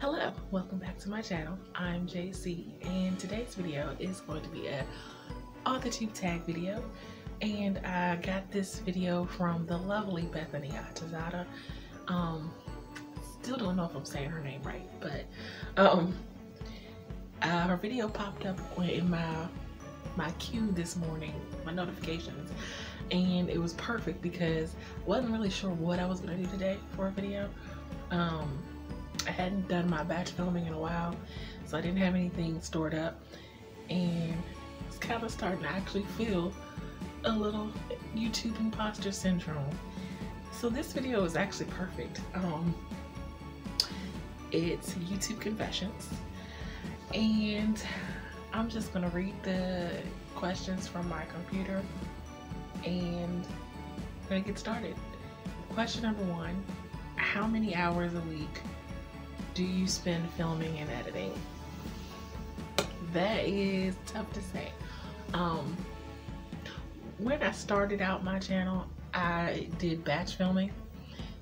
Hello, welcome back to my channel. I'm JC, and today's video is going to be a AuthorTube tag video, and I got this video from the lovely Bethany Atazada. Still don't know if I'm saying her name right, but her video popped up in my queue this morning, my notifications, and it was perfect because I wasn't really sure what I was going to do today for a video. I hadn't done my batch filming in a while, so I didn't have anything stored up, and it's kind of starting to actually feel a little YouTube imposter syndrome. So this video is actually perfect. It's YouTube confessions, and I'm just gonna read the questions from my computer and I'm gonna get started. Question number one: how many hours a week do you spend filming and editing? That is tough to say. When I started out my channel, I did batch filming.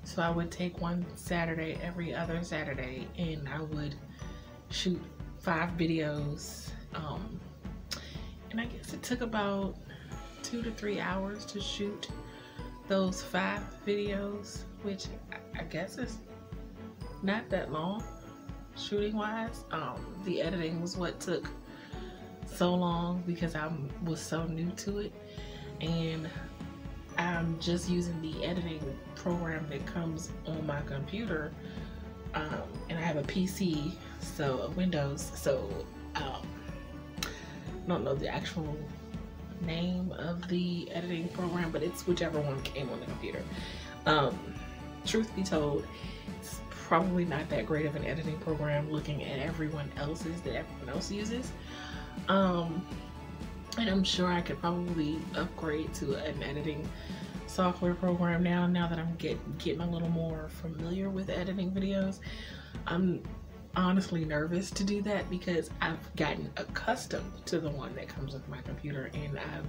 So I would take one Saturday every other Saturday, and I would shoot 5 videos. And I guess it took about 2 to 3 hours to shoot those 5 videos, which I guess is not that long shooting wise. The editing was what took so long because I was so new to it, and I'm just using the editing program that comes on my computer, and I have a PC, so a Windows, so I don't know the actual name of the editing program, but it's whichever one came on the computer. Truth be told, it's probably not that great of an editing program looking at everyone else's that everyone else uses. And I'm sure I could probably upgrade to an editing software program now that I'm getting a little more familiar with editing videos. I'm honestly nervous to do that because I've gotten accustomed to the one that comes with my computer, and I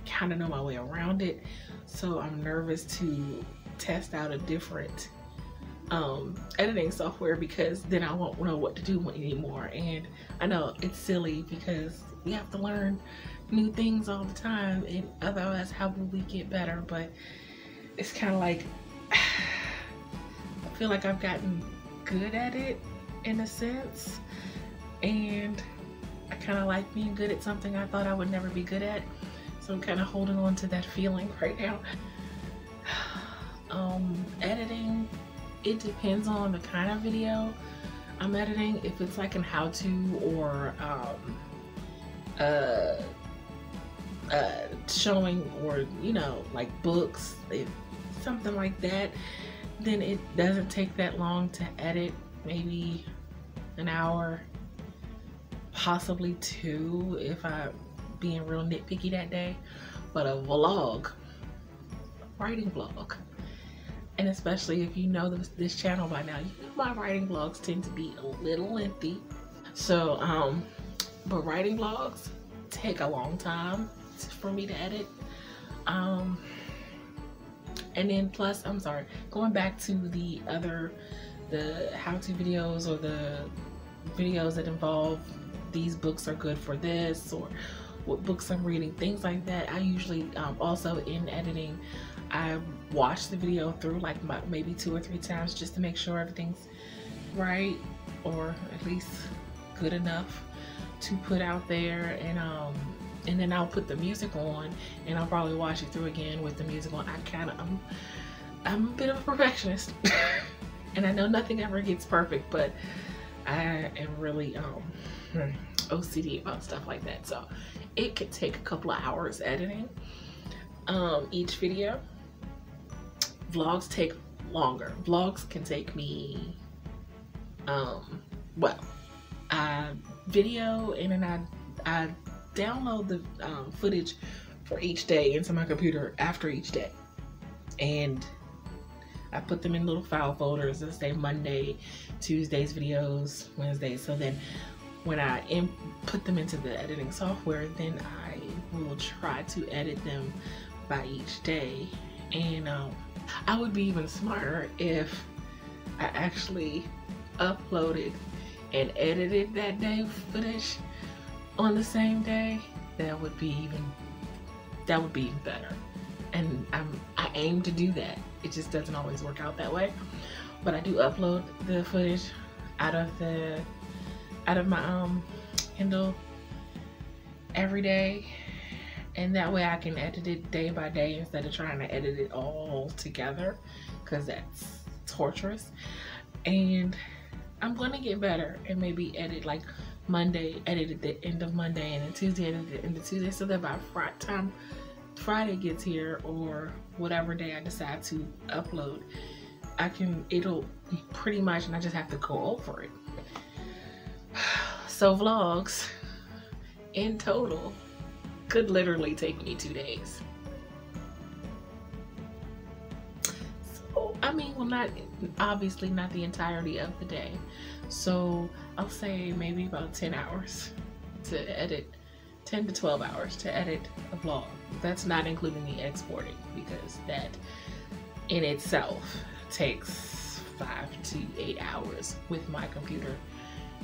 kind of know my way around it. So I'm nervous to test out a different editing software because then I won't know what to do anymore. And I know it's silly because we have to learn new things all the time, and otherwise how will we get better? But it's kind of like I feel like I've gotten good at it in a sense, and I kind of like being good at something I thought I would never be good at, so I'm kind of holding on to that feeling right now. Editing, it depends on the kind of video I'm editing. If it's like an how-to or showing, or you know, like books, something like that, then it doesn't take that long to edit. Maybe an hour, possibly 2 if I'm being real nitpicky that day. But a vlog, writing vlog, and especially if you know this channel by now, you know my writing vlogs tend to be a little lengthy. So but writing vlogs take a long time for me to edit. And then plus, I'm sorry, going back to the how-to videos or the videos that involve these books are good for this, or what books I'm reading, things like that. I usually also in editing, I watch the video through like maybe 2 or 3 times just to make sure everything's right, or at least good enough to put out there. And then I'll put the music on, and I'll probably watch it through again with the music on. I'm a bit of a perfectionist and I know nothing ever gets perfect, but I am really OCD about stuff like that. So it could take a couple of hours editing each video. Vlogs take longer. Vlogs can take me well, I video, and then I download the footage for each day into my computer after each day, and I put them in little file folders. Let's say Monday, Tuesday's videos, Wednesday. So then when I put them into the editing software, then I will try to edit them by each day. And I would be even smarter if I actually uploaded and edited that day footage on the same day, that would be even better. And I aim to do that. It just doesn't always work out that way. But I do upload the footage out of my Kindle every day, and that way I can edit it day by day instead of trying to edit it all together, because that's torturous. And I'm gonna get better and maybe edit like Monday, edit at the end of Monday, and then Tuesday, edit at the end of Tuesday, so that by time Friday gets here, or whatever day I decide to upload, it'll pretty much, and I just have to go over it. So vlogs in total could literally take me 2 days. So, I mean, well, obviously not the entirety of the day. So I'll say maybe about 10 hours to edit, 10 to 12 hours to edit a vlog. That's not including the exporting, because that in itself takes 5 to 8 hours with my computer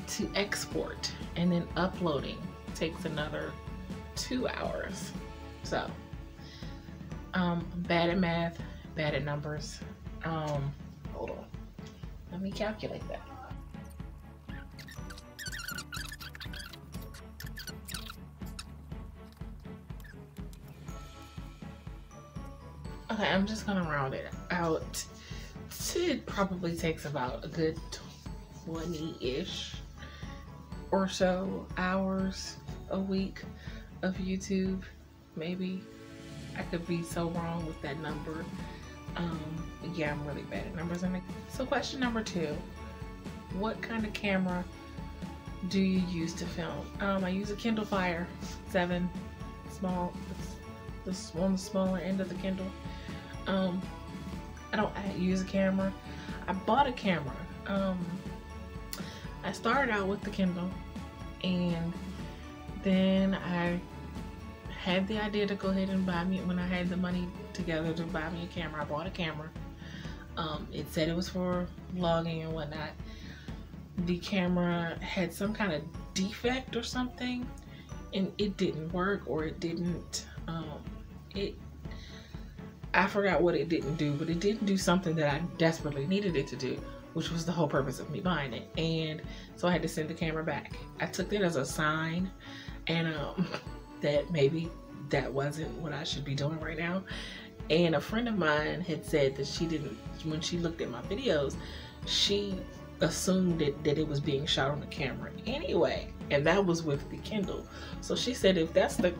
to export, and then uploading takes another 2 hours. So I'm bad at math, bad at numbers. Hold on, let me calculate that. Okay, I'm just gonna round it out. It probably takes about a good 20-ish or so hours a week of YouTube. Maybe. I could be so wrong with that number. Yeah, I'm really bad at numbers. So question number 2, what kind of camera do you use to film? I use a Kindle Fire 7, small. It's on the smaller end of the Kindle. I don't use a camera. I bought a camera. I started out with the Kindle, and then I had the idea to go ahead and buy me, when I had the money together to buy me a camera, I bought a camera. It said it was for vlogging and whatnot. The camera had some kind of defect or something, and it didn't work, or it didn't, I forgot what it didn't do, but it didn't do something that I desperately needed it to do, which was the whole purpose of me buying it. And so I had to send the camera back. I took that as a sign, and that maybe that wasn't what I should be doing right now. And a friend of mine had said that she didn't, when she looked at my videos, she assumed that it was being shot on the camera anyway, and that was with the Kindle. So she said, if that's the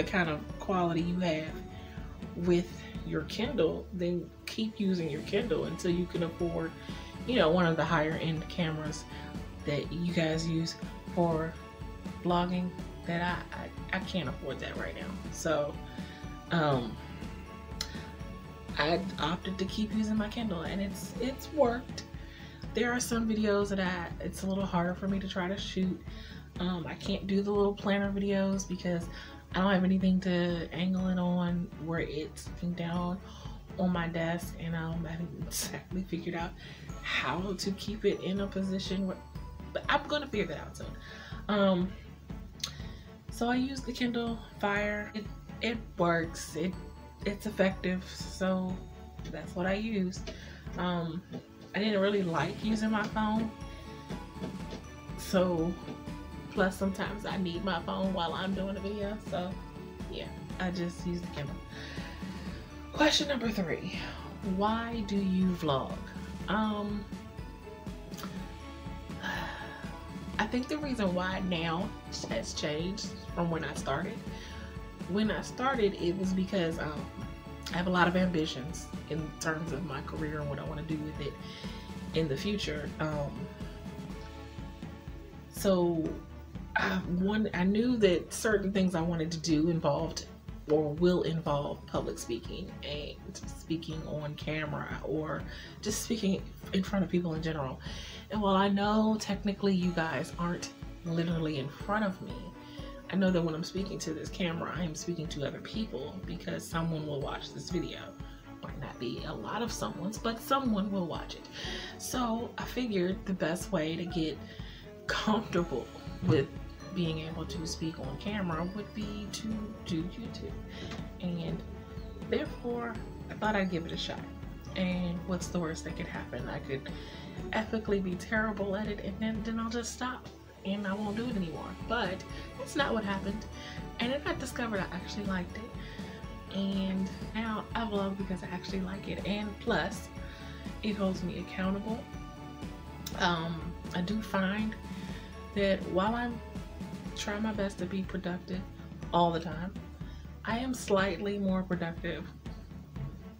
kind of quality you have with your Kindle, then keep using your Kindle until you can afford, you know, one of the higher end cameras that you guys use for vlogging. That I can't afford that right now. So I opted to keep using my Kindle, and it's worked. There are some videos that it's a little harder for me to try to shoot. I can't do the little planner videos because I don't have anything to angle it on where it's sitting down on my desk, and I haven't exactly figured out how to keep it in a position where, but I'm gonna figure that out soon. So I use the Kindle Fire. It works. It's effective. So that's what I use. I didn't really like using my phone. So plus sometimes I need my phone while I'm doing a video. So yeah, I just use the Kindle. Question number 3. Why do you vlog? I think the reason why now has changed from when I started. When I started, it was because I have a lot of ambitions in terms of my career and what I want to do with it in the future. So I knew that certain things I wanted to do involved or will involve public speaking and speaking on camera or just speaking in front of people in general. And while I know technically you guys aren't literally in front of me, I know that when I'm speaking to this camera, I am speaking to other people because someone will watch this video. Might not be a lot of someone's, but someone will watch it. So I figured the best way to get comfortable with being able to speak on camera would be to do YouTube. And therefore, I thought I'd give it a shot. And what's the worst that could happen? I could ethically be terrible at it, and then I'll just stop and I won't do it anymore. But that's not what happened. And then I discovered I actually liked it. And now I vlog because I actually like it. And plus, it holds me accountable. I do find that while I'm trying my best to be productive all the time, I am slightly more productive,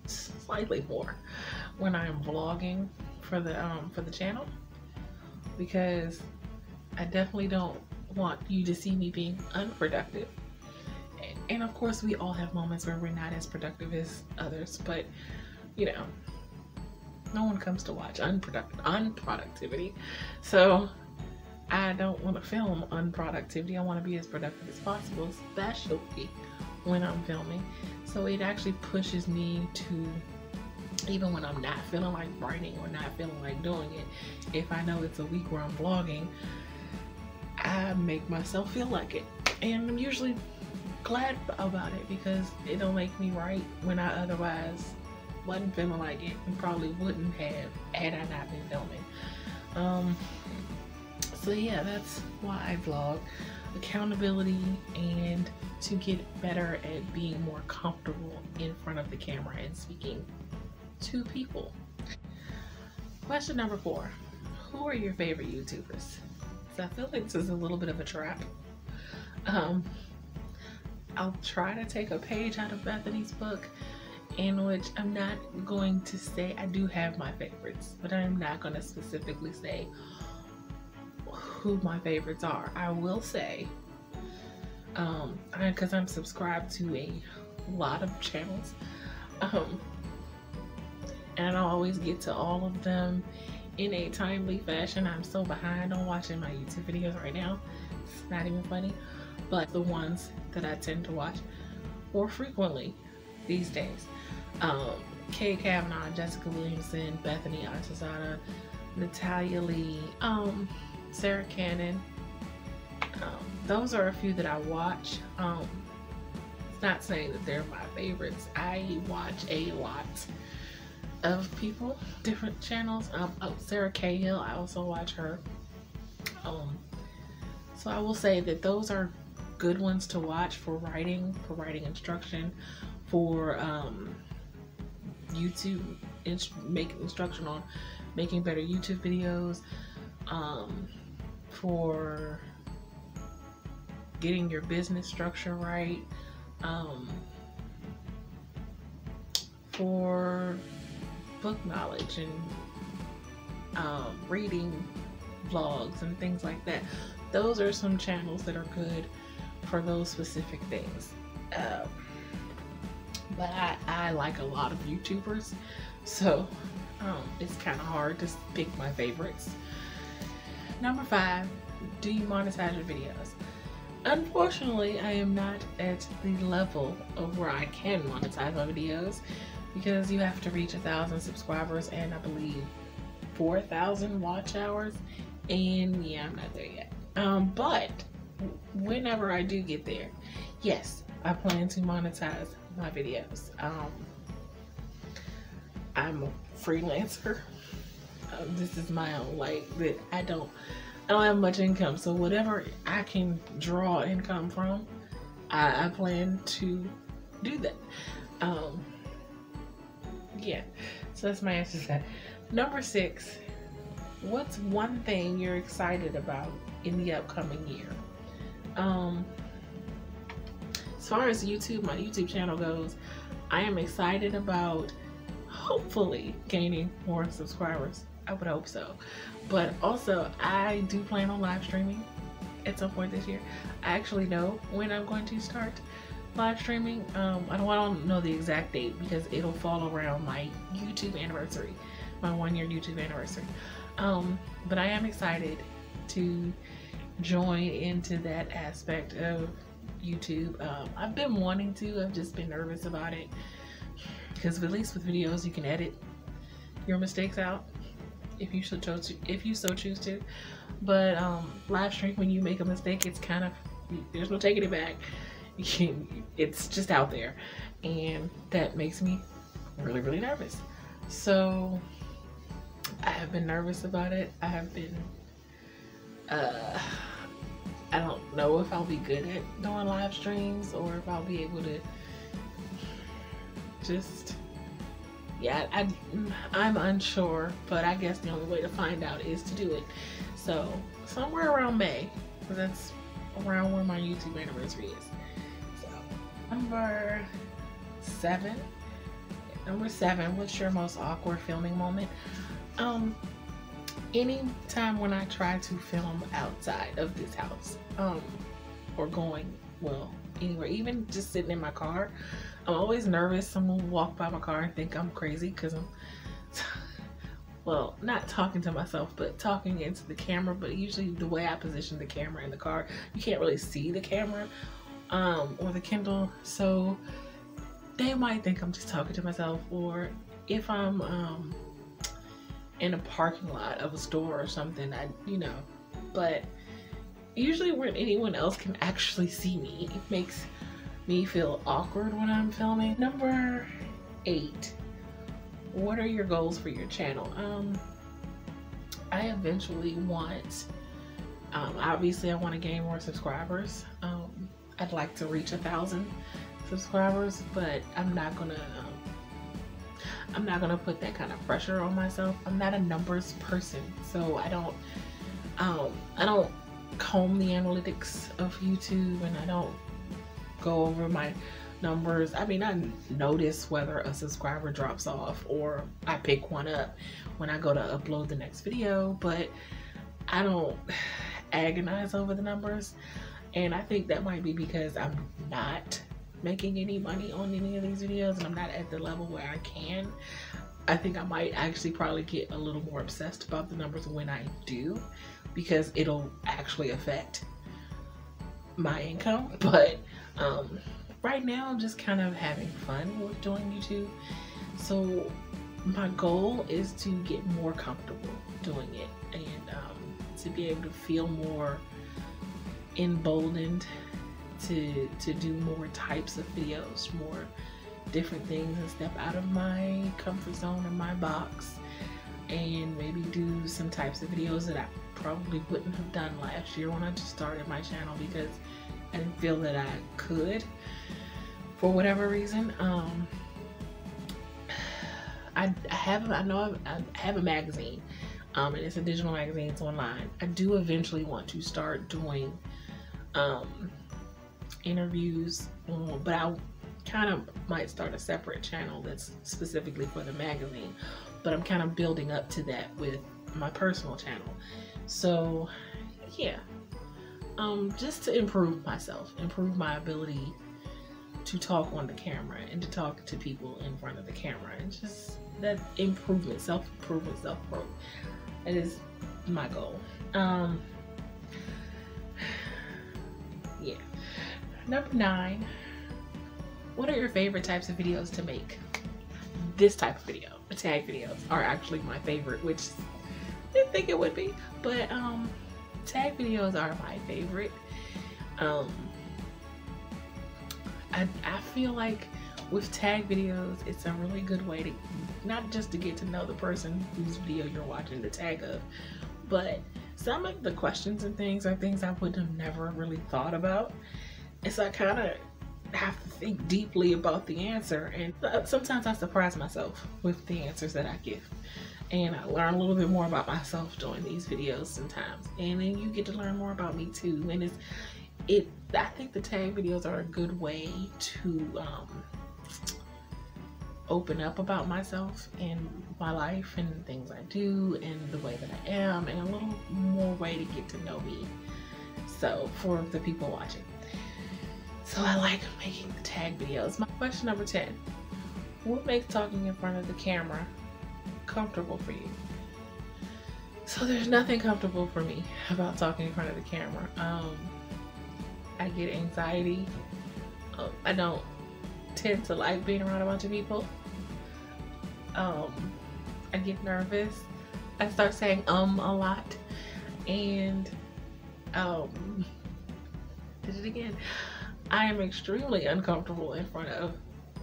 slightly more, when I am vlogging for the channel, because I definitely don't want you to see me being unproductive. And of course, we all have moments where we're not as productive as others, but you know, no one comes to watch unproductivity. So I don't want to film unproductivity. I want to be as productive as possible, especially when I'm filming. So it actually pushes me to, even when I'm not feeling like writing or not feeling like doing it, if I know it's a week where I'm vlogging, I make myself feel like it. And I'm usually glad about it because it'll make me write when I otherwise wasn't feeling like it and probably wouldn't have had I not been filming. So yeah, that's why I vlog. Accountability and to get better at being more comfortable in front of the camera and speaking to people. Question number 4. Who are your favorite YouTubers? So I feel like this is a little bit of a trap. I'll try to take a page out of Bethany's book, in which I'm not going to say, I do have my favorites, but I'm not going to specifically say who my favorites are. I will say, because I'm subscribed to a lot of channels, and I don't always get to all of them in a timely fashion. I'm so behind on watching my YouTube videos right now. It's not even funny. But the ones that I tend to watch more frequently these days, Kay Kavanaugh, Jessica Williamson, Bethany Artizana, Natalia Lee, Sarah Cannon. Those are a few that I watch. It's not saying that they're my favorites. I watch a lot of people, different channels. Sarah Cahill, I also watch her. So I will say that those are good ones to watch for writing instruction, for YouTube, making instruction on making better YouTube videos, for getting your business structure right, for book knowledge and reading vlogs and things like that. Those are some channels that are good for those specific things. But I like a lot of YouTubers, so it's kind of hard to pick my favorites. Number 5, do you monetize your videos? Unfortunately, I am not at the level of where I can monetize my videos, because you have to reach 1,000 subscribers and I believe 4,000 watch hours, and yeah, I'm not there yet. But whenever I do get there, yes, I plan to monetize my videos. I'm a freelancer. This is my own, like, that I don't have much income, so whatever I can draw income from, I plan to do that. Yeah, so that's my answer to that. Number 6, what's one thing you're excited about in the upcoming year? As far as YouTube, my YouTube channel goes, I am excited about hopefully gaining more subscribers. I would hope so. But also, I do plan on live streaming at some point this year. I actually know when I'm going to start live streaming. I don't know the exact date because it'll fall around my YouTube anniversary, my 1-year YouTube anniversary. But I am excited to join into that aspect of YouTube. I've been wanting to, I've just been nervous about it, because at least with videos you can edit your mistakes out. if you so choose to. But live stream, when you make a mistake, it's kind of, there's no taking it back. It's just out there, and that makes me really, really nervous. So I have been nervous about it. I have been I don't know if I'll be good at doing live streams, or if I'll be able to just, yeah, I'm unsure, but I guess the only way to find out is to do it. So somewhere around May, that's around where my YouTube anniversary is. So number 7, what's your most awkward filming moment? Any time when I try to film outside of this house, or going, well, anywhere, even just sitting in my car, I'm always nervous someone will walk by my car and think I'm crazy because I'm, well, not talking to myself, but talking into the camera. But usually the way I position the camera in the car, you can't really see the camera, or the Kindle, so they might think I'm just talking to myself. Or if I'm in a parking lot of a store or something, but usually when anyone else can actually see me, it makes me feel awkward when I'm filming. Number 8, what are your goals for your channel? I eventually want, obviously I want to gain more subscribers. I'd like to reach 1,000 subscribers, but I'm not gonna put that kind of pressure on myself. I'm not a numbers person, so I don't comb the analytics of YouTube, and I don't go over my numbers. I mean, I notice whether a subscriber drops off or I pick one up when I go to upload the next video, but I don't agonize over the numbers. And I think that might be because I'm not making any money on any of these videos, and I'm not at the level where I can. I think I might actually probably get a little more obsessed about the numbers when I do, because it'll actually affect my income. But right now I'm just kind of having fun with doing YouTube. So my goal is to get more comfortable doing it, and to be able to feel more emboldened to do more types of videos, more different things, and step out of my comfort zone and my box, and maybe do some types of videos that I probably wouldn't have done last year when I just started my channel, because I didn't feel that I could for whatever reason. I have a magazine, and it's a digital magazine, it's online. I do eventually want to start doing interviews, but I kind of might start a separate channel that's specifically for the magazine, but I'm kind of building up to that with my personal channel. So yeah, just to improve myself, improve my ability to talk on the camera and to talk to people in front of the camera, and just that improvement, self-improvement, self-growth. That is my goal. Yeah. Number 9, what are your favorite types of videos to make? This type of video, the tag videos, are actually my favorite, which I didn't think it would be, but tag videos are my favorite. I feel like with tag videos, it's a really good way to, not just to get to know the person whose video you're watching the tag of, but some of the questions and things are things I would have never really thought about. And so I kind of have to think deeply about the answer, and sometimes I surprise myself with the answers that I give. And I learn a little bit more about myself doing these videos sometimes. And then you get to learn more about me too. And I think the tag videos are a good way to open up about myself and my life and things I do and the way that I am, and a little more way to get to know me, so for the people watching. So I like making the tag videos. My question number 10, what makes talking in front of the camera comfortable for you? So there's nothing comfortable for me about talking in front of the camera. I get anxiety. I don't tend to like being around a bunch of people. I get nervous. I start saying a lot, and did it again. I am extremely uncomfortable in front of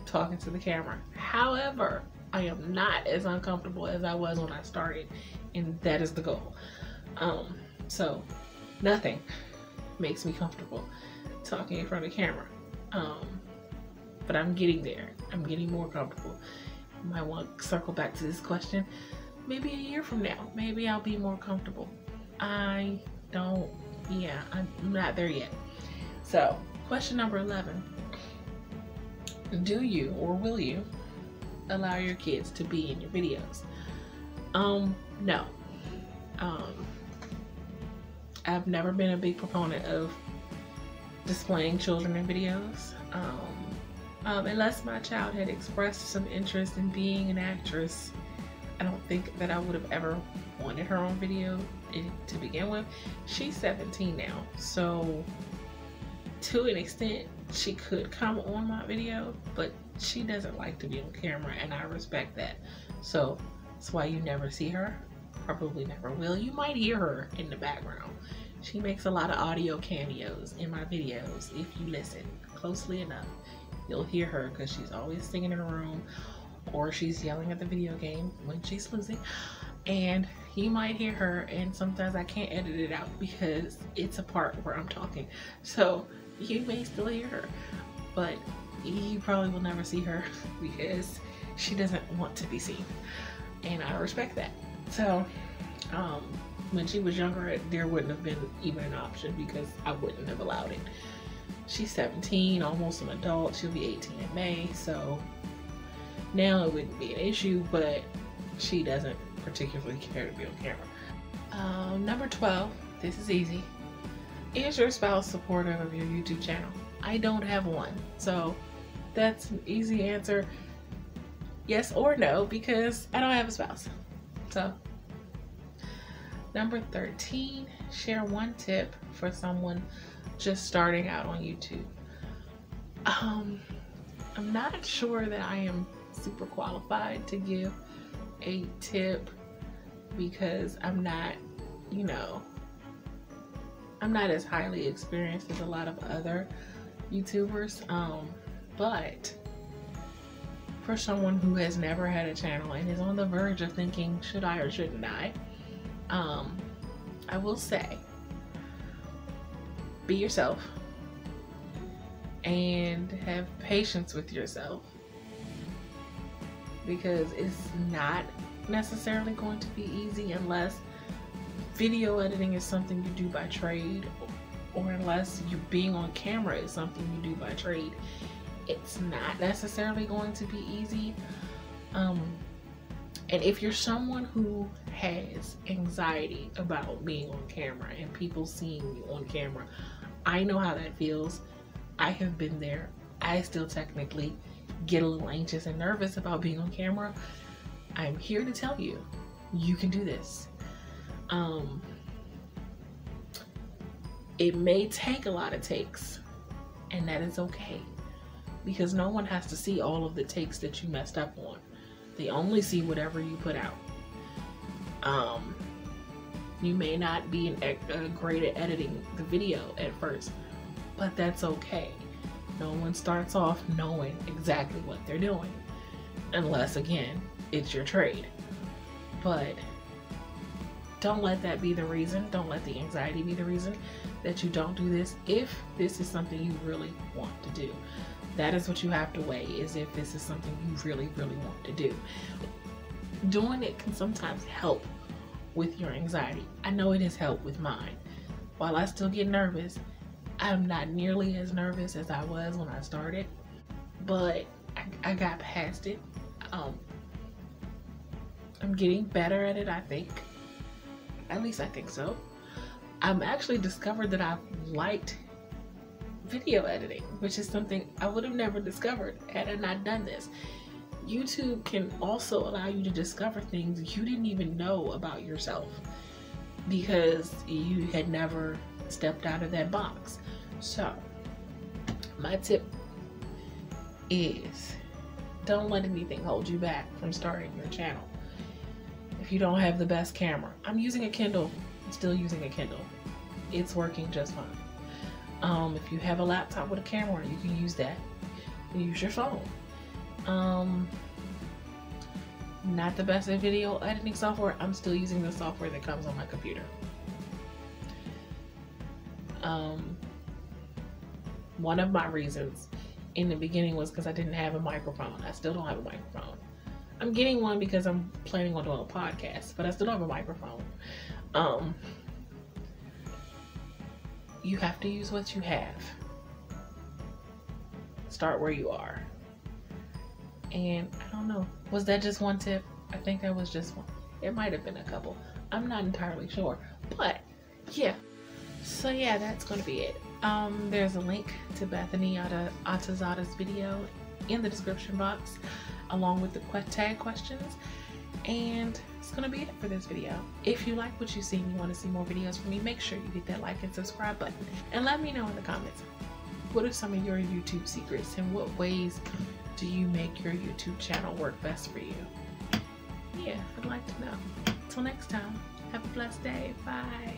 talking to the camera. However, I am not as uncomfortable as I was when I started, and that is the goal. So nothing makes me comfortable talking in front of the camera. But I'm getting there. I'm getting more comfortable. You might want to circle back to this question. Maybe a year from now, maybe I'll be more comfortable. I'm not there yet. So, question number 11. Do you or will you allow your kids to be in your videos? No. I've never been a big proponent of displaying children in videos. Unless my child had expressed some interest in being an actress, I don't think that I would have ever wanted her on video to begin with. She's 17 now, so to an extent, she could come on my video, but she doesn't like to be on camera, and I respect that. So that's why you never see her, probably never will. You might hear her in the background. She makes a lot of audio cameos in my videos. If you listen closely enough, you'll hear her because she's always singing in a room, or she's yelling at the video game when she's losing. And you might hear her, and sometimes I can't edit it out because it's a part where I'm talking. So you may still hear her, but you probably will never see her because she doesn't want to be seen. And I respect that. So when she was younger, there wouldn't have been even an option because I wouldn't have allowed it. She's 17, almost an adult. She'll be 18 in May, so now it wouldn't be an issue, but she doesn't particularly care to be on camera. Number 12, this is easy. Is your spouse supportive of your YouTube channel? I don't have one, so that's an easy answer. Yes or no, because I don't have a spouse. So, number 13, share one tip for someone just starting out on YouTube. I'm not sure that I am super qualified to give a tip because I'm not, I'm not as highly experienced as a lot of other YouTubers. But for someone who has never had a channel and is on the verge of thinking, should I or shouldn't I will say, be yourself and have patience with yourself, because it's not necessarily going to be easy unless video editing is something you do by trade, or unless you being on camera is something you do by trade. It's not necessarily going to be easy. And if you're someone who has anxiety about being on camera and people seeing you on camera, I know how that feels. I have been there. I still technically get a little anxious and nervous about being on camera. I'm here to tell you, you can do this. It may take a lot of takes, and that is okay, because no one has to see all of the takes that you messed up on. They only see whatever you put out. You may not be great at editing the video at first, but that's okay. No one starts off knowing exactly what they're doing, unless, again, it's your trade. But don't let that be the reason. Don't let the anxiety be the reason that you don't do this. If this is something you really want to do, that is what you have to weigh, is if this is something you really, really want to do. Doing it can sometimes help with your anxiety. I know it has helped with mine. While I still get nervous, I'm not nearly as nervous as I was when I started, but I got past it. I'm getting better at it, I think. At least I think so. I've actually discovered that I've liked video editing, which is something I would have never discovered had I not done this. YouTube can also allow you to discover things you didn't even know about yourself because you had never stepped out of that box. So, my tip is, don't let anything hold you back from starting your channel. If you don't have the best camera, I'm using a Kindle. I'm still using a Kindle. It's working just fine. If you have a laptop with a camera, you can use that. Use your phone. Not the best at video editing software. I'm still using the software that comes on my computer. One of my reasons in the beginning was because I didn't have a microphone. I still don't have a microphone. I'm getting one because I'm planning on doing a podcast, but I still don't have a microphone. You have to use what you have. Start where you are. And I don't know, was that just one tip? I think that was just one. It might have been a couple. I'm not entirely sure, but yeah. So yeah, that's gonna be it. There's a link to Bethany Atazada's video in the description box, along with the tag questions. And it's gonna be it for this video. If you like what you see and you want to see more videos from me, make sure you hit that like and subscribe button. And let me know in the comments, what are some of your YouTube secrets and what ways do you make your YouTube channel work best for you? Yeah, I'd like to know. Till next time, have a blessed day. Bye.